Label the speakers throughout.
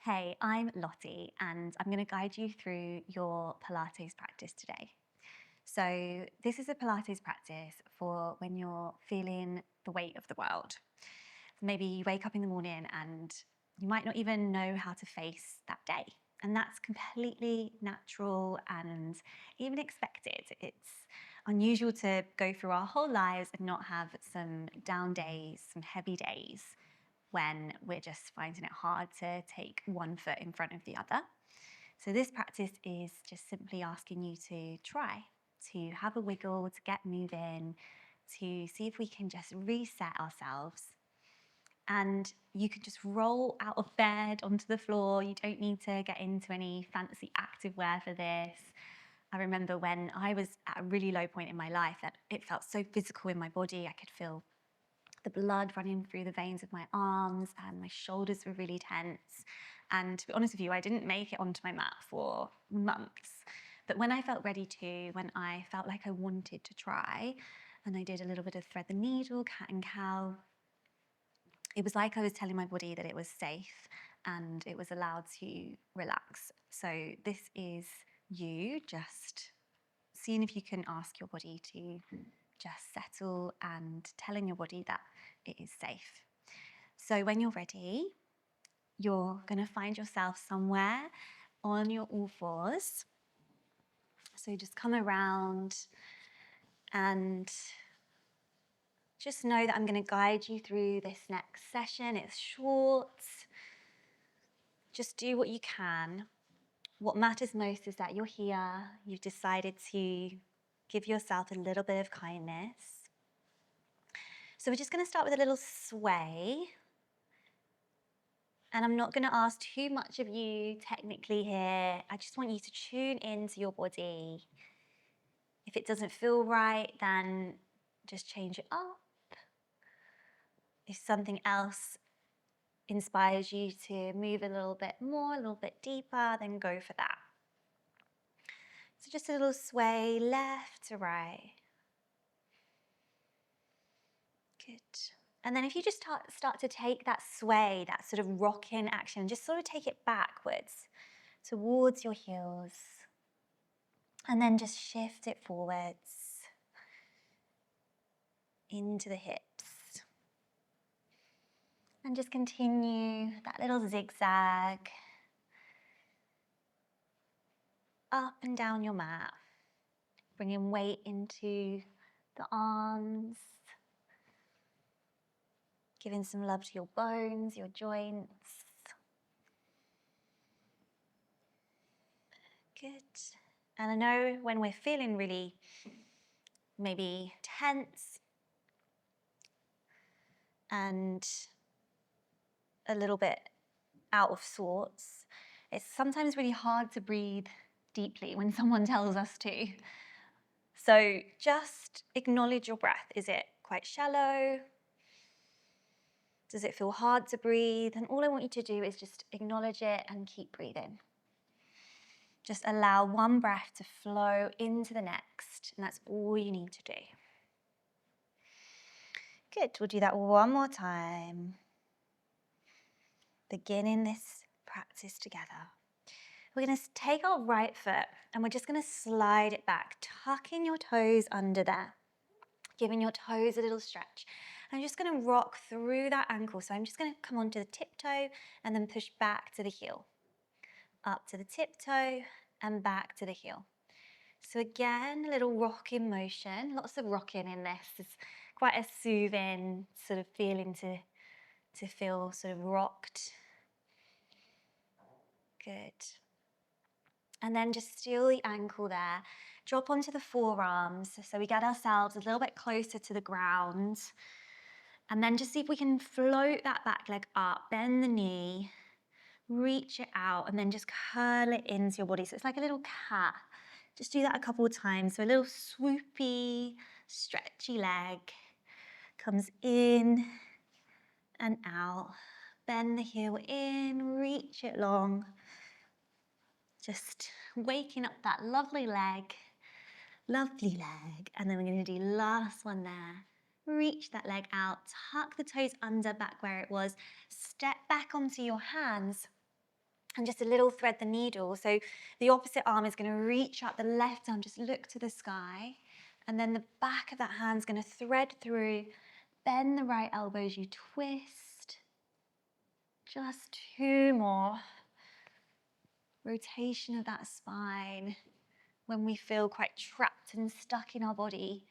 Speaker 1: Hey, I'm Lottie, and I'm going to guide you through your Pilates practice today. So, this is a Pilates practice for when you're feeling the weight of the world. Maybe you wake up in the morning and you might not even know how to face that day. And that's completely natural and even expected. It's unusual to go through our whole lives and not have some down days, some heavy days when we're just finding it hard to take one foot in front of the other. So this practice is just simply asking you to try, to have a wiggle, to get moving, to see if we can just reset ourselves. And you can just roll out of bed onto the floor. You don't need to get into any fancy activewear for this. I remember when I was at a really low point in my life that it felt so physical in my body. I could feel the blood running through the veins of my arms and my shoulders were really tense. And to be honest with you, I didn't make it onto my mat for months. But when I felt ready to, when I felt like I wanted to try, and I did a little bit of thread the needle, cat and cow, it was like I was telling my body that it was safe and it was allowed to relax. So this is you just seeing if you can ask your body to just settle and telling your body that it is safe. So when you're ready, you're going to find yourself somewhere on your all fours. So just come around and just know that I'm going to guide you through this next session. It's short. Just do what you can. What matters most is that you're here. You've decided to give yourself a little bit of kindness. So we're just going to start with a little sway. And I'm not going to ask too much of you technically here. I just want you to tune into your body. If it doesn't feel right, then just change it up. If something else inspires you to move a little bit more, a little bit deeper, then go for that. So just a little sway left to right. Good. And then if you just start to take that sway, that sort of rocking action, just sort of take it backwards towards your heels. And then just shift it forwards into the hips. And just continue that little zigzag up and down your mat, bringing weight into the arms, giving some love to your bones, your joints. Good. And I know when we're feeling really maybe tense and a little bit out of sorts, it's sometimes really hard to breathe deeply when someone tells us to. So just acknowledge your breath. Is it quite shallow? Does it feel hard to breathe? And all I want you to do is just acknowledge it and keep breathing. Just allow one breath to flow into the next, and that's all you need to do. Good, we'll do that one more time. Beginning this practice together. We're going to take our right foot and we're just going to slide it back, tucking your toes under there, giving your toes a little stretch. I'm just going to rock through that ankle. So I'm just going to come onto the tiptoe and then push back to the heel. Up to the tiptoe and back to the heel. So again, a little rocking motion. Lots of rocking in this. It's quite a soothing sort of feeling to feel sort of rocked. Good. And then just steal the ankle there. Drop onto the forearms so we get ourselves a little bit closer to the ground. And then just see if we can float that back leg up, bend the knee, reach it out, and then just curl it into your body. So it's like a little cat. Just do that a couple of times. So a little swoopy, stretchy leg comes in and out. Bend the heel in, reach it long. Just waking up that lovely leg. And then we're going to do last one there. Reach that leg out, tuck the toes under back where it was, step back onto your hands And just a little thread the needle. So the opposite arm is going to reach up, the left arm, just look to the sky. And then the back of that hand's going to thread through, bend the right elbow as you twist. Just 2 more. Rotation of that spine. When we feel quite trapped and stuck in our body,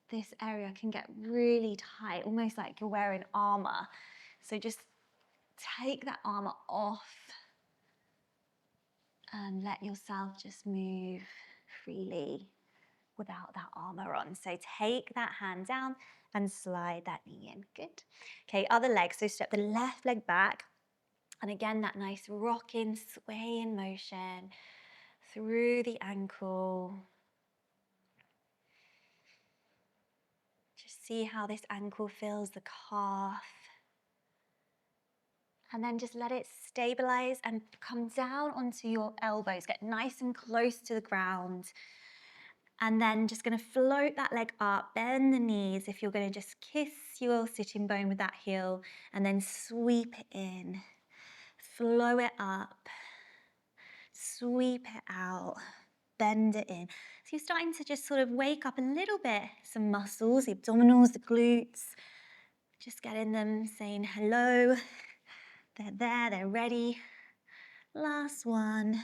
Speaker 1: this area can get really tight, almost like you're wearing armor. So just take that armor off and let yourself just move freely without that armor on. So take that hand down and slide that knee in. Good. Okay, other leg. So step the left leg back. And again, that nice rocking, swaying motion through the ankle. Just see how this ankle feels the calf. And then just let it stabilize and come down onto your elbows. Get nice and close to the ground. And then just going to float that leg up, bend the knees if you're going to just kiss your sitting bone with that heel, and then sweep it in. Flow it up, sweep it out, bend it in. So you're starting to just sort of wake up a little bit, some muscles, the abdominals, the glutes, just getting them saying hello. They're there, they're ready. Last one.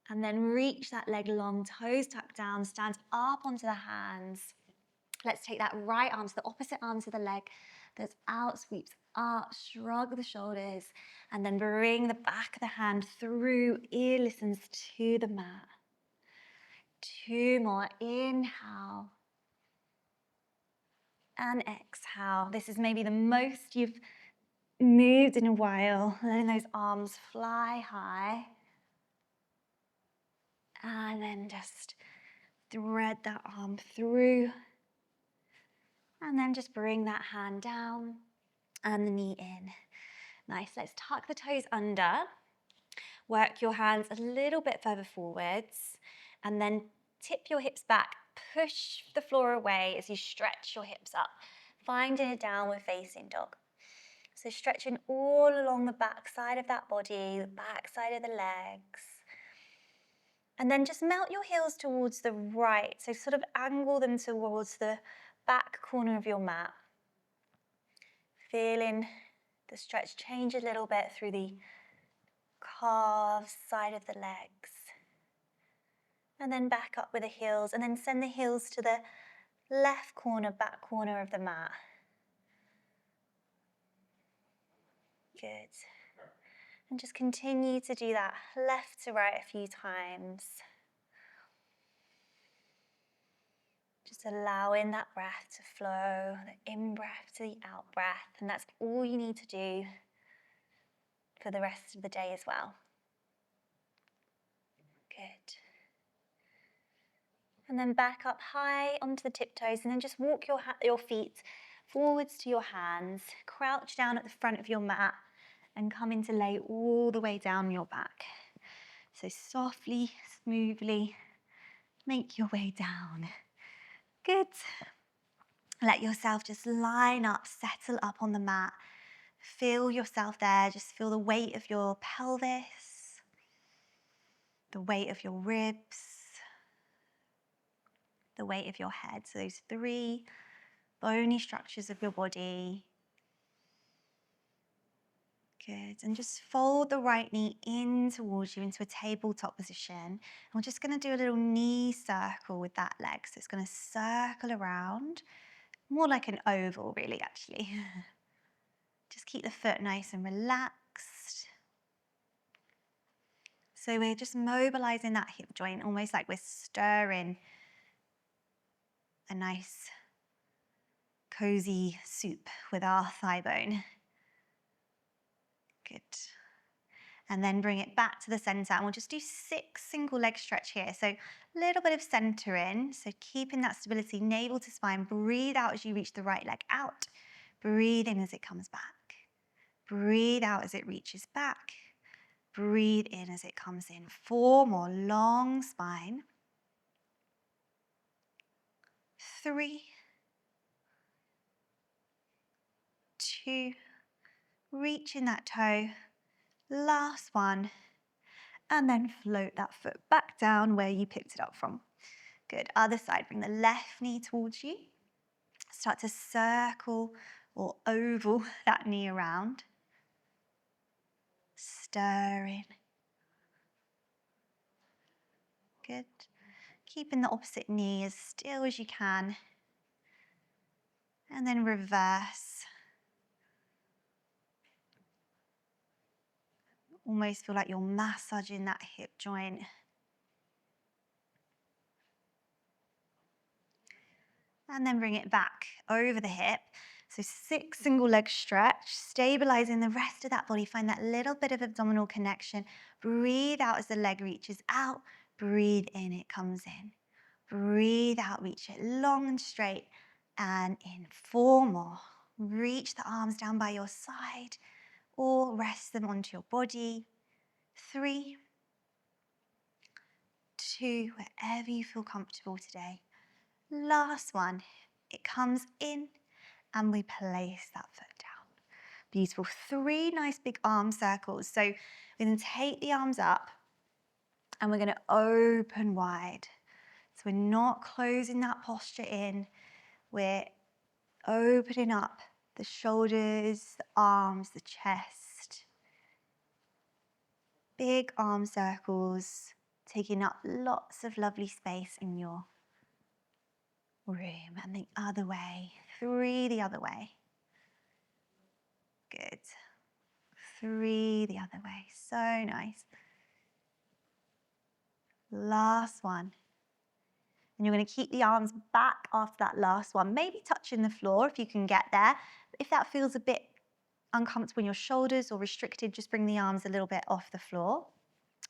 Speaker 1: And then reach that leg long, toes tucked down, stand up onto the hands. Let's take that right arm to the opposite arm to the leg that's out, sweeps up, shrug the shoulders, and then bring the back of the hand through, ear listens to the mat. 2 more, inhale and exhale. This is maybe the most you've moved in a while, letting those arms fly high. And then just thread that arm through. And then just bring that hand down and the knee in. Nice, let's tuck the toes under. Work your hands a little bit further forwards. And then tip your hips back. Push the floor away as you stretch your hips up. Finding a downward facing dog. So stretching all along the back side of that body, the back side of the legs. And then just melt your heels towards the right. So sort of angle them towards the back corner of your mat. Feeling the stretch change a little bit through the calves, side of the legs. And then back up with the heels. And then send the heels to the left corner, back corner of the mat. Good. And just continue to do that left to right a few times. Just allowing that breath to flow, the in-breath to the out-breath. And that's all you need to do for the rest of the day as well. Good. And then back up high onto the tiptoes, and then just walk your feet forwards to your hands. Crouch down at the front of your mat and come into lay all the way down your back. So softly, smoothly, make your way down. Good. Let yourself just line up, settle up on the mat. Feel yourself there. Just feel the weight of your pelvis, the weight of your ribs, the weight of your head. So those 3 bony structures of your body. Good. And just fold the right knee in towards you into a tabletop position. And we're just going to do a little knee circle with that leg. So it's going to circle around, more like an oval really, actually. Just keep the foot nice and relaxed. So we're just mobilizing that hip joint, almost like we're stirring a nice cozy soup with our thigh bone. Good. And then bring it back to the center, and we'll just do 6 single leg stretch here. So a little bit of centering, so keeping that stability, navel to spine. Breathe out as you reach the right leg out. Breathe in as it comes back. Breathe out as it reaches back. Breathe in as it comes in. 4 more, long spine. 3, 2, reaching that toe, Last one. And then float that foot back down where you picked it up from. Good. Other side. Bring the left knee towards you. Start to circle or oval that knee around. Stirring. Good. Keeping the opposite knee as still as you can. And then reverse. Almost feel like you're massaging that hip joint. And then bring it back over the hip. So 6 single leg stretch, stabilizing the rest of that body. Find that little bit of abdominal connection. Breathe out as the leg reaches out. Breathe in, it comes in. Breathe out, reach it long and straight. And in 4 more. Reach the arms down by your side or rest them onto your body. 3, 2, wherever you feel comfortable today. Last one. It comes in and we place that foot down. Beautiful. 3 nice big arm circles. So we're going to take the arms up and we're going to open wide. So we're not closing that posture in. We're opening up the shoulders, the arms, the chest. Big arm circles, taking up lots of lovely space in your room. And the other way. 3 the other way. Good. 3 the other way. So nice. Last one. And you're going to keep the arms back after that last one. Maybe touching the floor if you can get there. If that feels a bit uncomfortable in your shoulders or restricted, just bring the arms a little bit off the floor.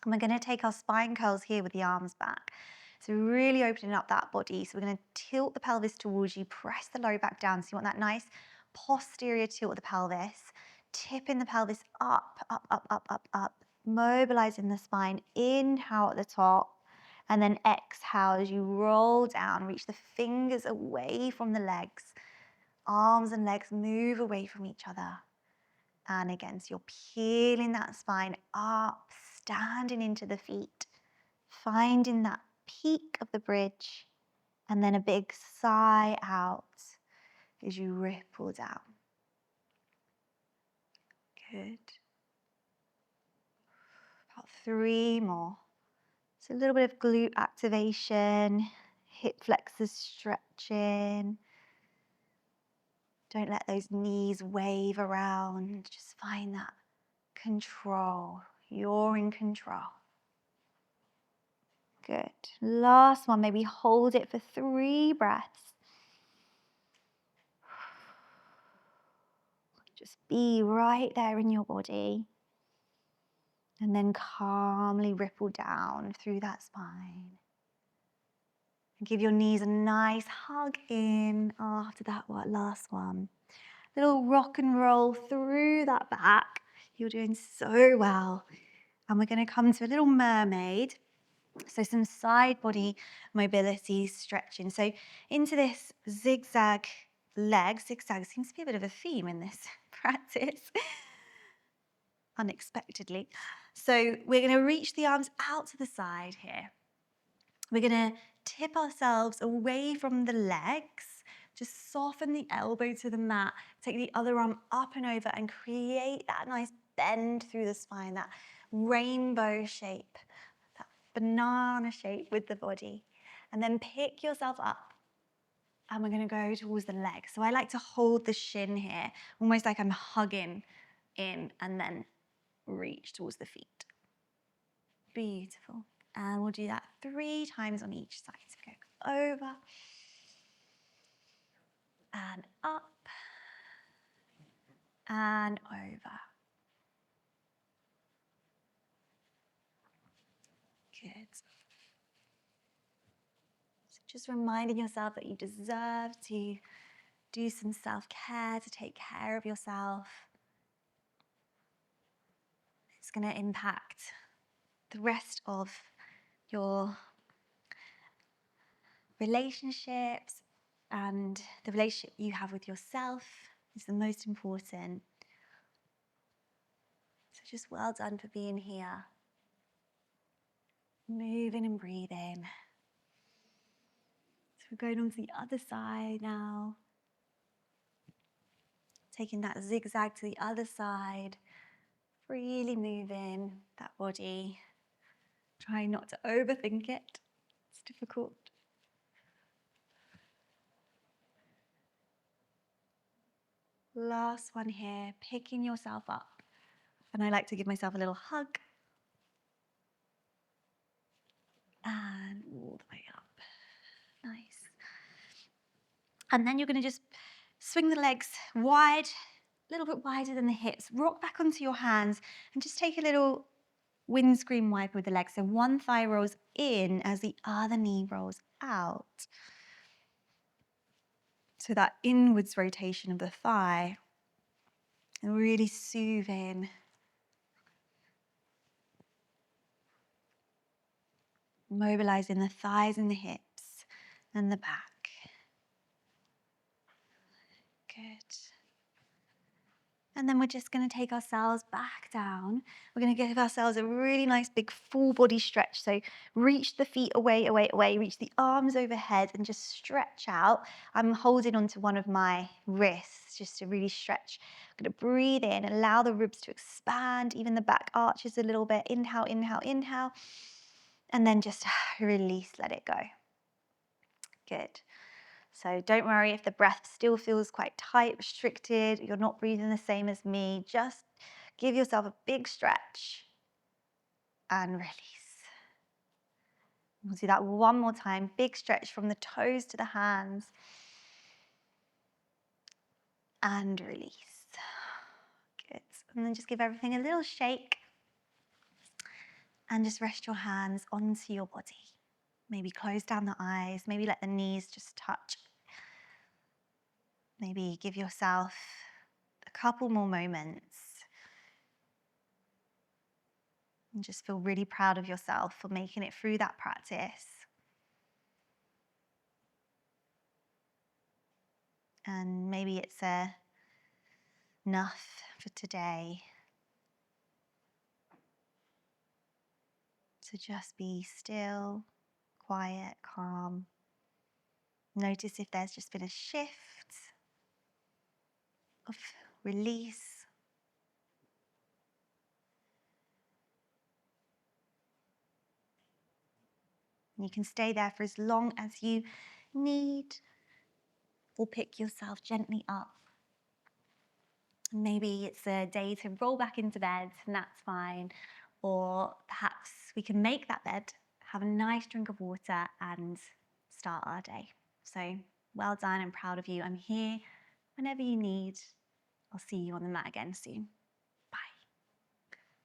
Speaker 1: And we're going to take our spine curls here with the arms back. So really opening up that body. So we're going to tilt the pelvis towards you, press the low back down. So you want that nice posterior tilt of the pelvis, tipping the pelvis up, up, up, up, up, up, mobilizing the spine, inhale at the top, and then exhale as you roll down, reach the fingers away from the legs. Arms and legs move away from each other. And again, so you're peeling that spine up, standing into the feet, finding that peak of the bridge, and then a big sigh out as you ripple down. Good. About 3 more. So a little bit of glute activation, hip flexors stretching. Don't let those knees wave around. Just find that control. You're in control. Good. Last one, maybe hold it for 3 breaths. Just be right there in your body. And then calmly ripple down through that spine. And give your knees a nice hug in after that last one. Little rock and roll through that back. You're doing so well. And we're going to come to a little mermaid. So some side body mobility stretching. So into this zigzag leg. Zigzag seems to be a bit of a theme in this practice. Unexpectedly. So we're going to reach the arms out to the side here. We're going to tip ourselves away from the legs. Just soften the elbow to the mat. Take the other arm up and over and create that nice bend through the spine, that rainbow shape, that banana shape with the body. And then pick yourself up and we're going to go towards the legs. So I like to hold the shin here, almost like I'm hugging in and then reach towards the feet. Beautiful. And we'll do that 3 times on each side. So go over and up and over. Good. So just reminding yourself that you deserve to do some self-care, to take care of yourself. It's going to impact the rest of your relationships, and the relationship you have with yourself is the most important. So So just well done for being here. Moving and breathing. So we're going on to the other side now. Taking that zigzag to the other side. Really moving that body. Trying not to overthink it. It's difficult. Last one here, picking yourself up. And I like to give myself a little hug. And all the way up. Nice. And then you're going to just swing the legs wide, a little bit wider than the hips. Rock back onto your hands and just take a little windscreen wipe with the legs. So one thigh rolls in as the other knee rolls out. So that inwards rotation of the thigh, and really soothing. Mobilizing the thighs and the hips and the back. Good. And then we're just going to take ourselves back down. We're going to give ourselves a really nice big full body stretch. So reach the feet away, away, away. Reach the arms overhead and just stretch out. I'm holding onto one of my wrists just to really stretch. I'm going to breathe in, allow the ribs to expand, even the back arches a little bit. Inhale, inhale, inhale. And then just release, let it go. Good. So don't worry if the breath still feels quite tight, restricted, you're not breathing the same as me. Just give yourself a big stretch and release. We'll do that one more time. Big stretch from the toes to the hands and release. Good. And then just give everything a little shake and just rest your hands onto your body. Maybe close down the eyes, maybe let the knees just touch. Maybe give yourself a couple more moments. And just feel really proud of yourself for making it through that practice. And maybe it's enough for today to just be still, quiet, calm. Notice if there's just been a shift of release. You can stay there for as long as you need, or pick yourself gently up. Maybe it's a day to roll back into bed, and that's fine. Or perhaps we can make that bed, have a nice drink of water, and start our day. So well done, I'm proud of you. I'm here whenever you need. I'll see you on the mat again soon.